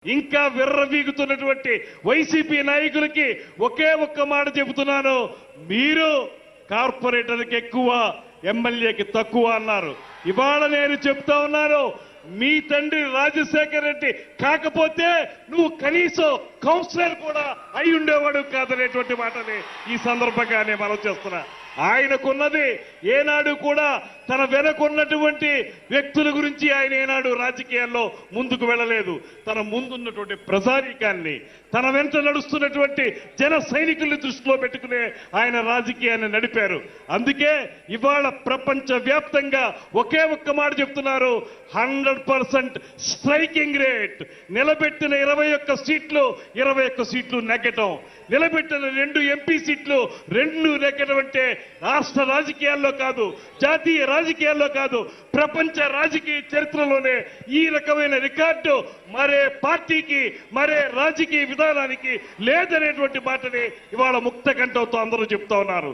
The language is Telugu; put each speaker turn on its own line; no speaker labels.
ఇంకా విర్రవీగుతున్నటువంటి వైసీపీ నాయకులకి ఒకే ఒక్క మాట చెబుతున్నాను. మీరు కార్పొరేటర్కి ఎక్కువ, ఎమ్మెల్యేకి తక్కువ అన్నారు. ఇవాళ నేను చెప్తా ఉన్నాను, మీ తండ్రి రాజశేఖర్ రెడ్డి కాకపోతే నువ్వు కనీసం కౌన్సిలర్ కూడా అయి ఉండేవాడు కాదనేటువంటి మాటని ఈ సందర్భంగా నేను మనం చేస్తున్నా. ఆయనకున్నది ఏనాడు కూడా తన వెనకున్నటువంటి వ్యక్తుల గురించి ఆయన ఏనాడు రాజకీయాల్లో ముందుకు వెళ్ళలేదు. తన ముందున్నటువంటి ప్రజానీకాన్ని, తన వెంట నడుస్తున్నటువంటి జన సైనికుల్ని దృష్టిలో పెట్టుకునే ఆయన రాజకీయాన్ని నడిపారు. అందుకే ఇవాళ ప్రపంచ వ్యాప్తంగా ఒకే ఒక్క మాట చెప్తున్నారు, 100% స్ట్రైకింగ్ రేట్. నిలబెట్టిన 21 సీట్లు 21 సీట్లు నెగ్గటం, నిలబెట్టిన 2 ఎంపీ సీట్లు 2 నెగ్గటం అంటే రాష్ట్ర రాజకీయాల్లో కాదు, జాతీయ రాజకీయాల్లో కాదు, ప్రపంచ రాజకీయ చరిత్రలోనే ఈ రకమైన రికార్డు మరే పార్టీకి, మరే రాజకీయ విధానానికి లేదనేటువంటి మాటని ఇవాళ ముక్త కంఠంతో అందరూ చెప్తా ఉన్నారు.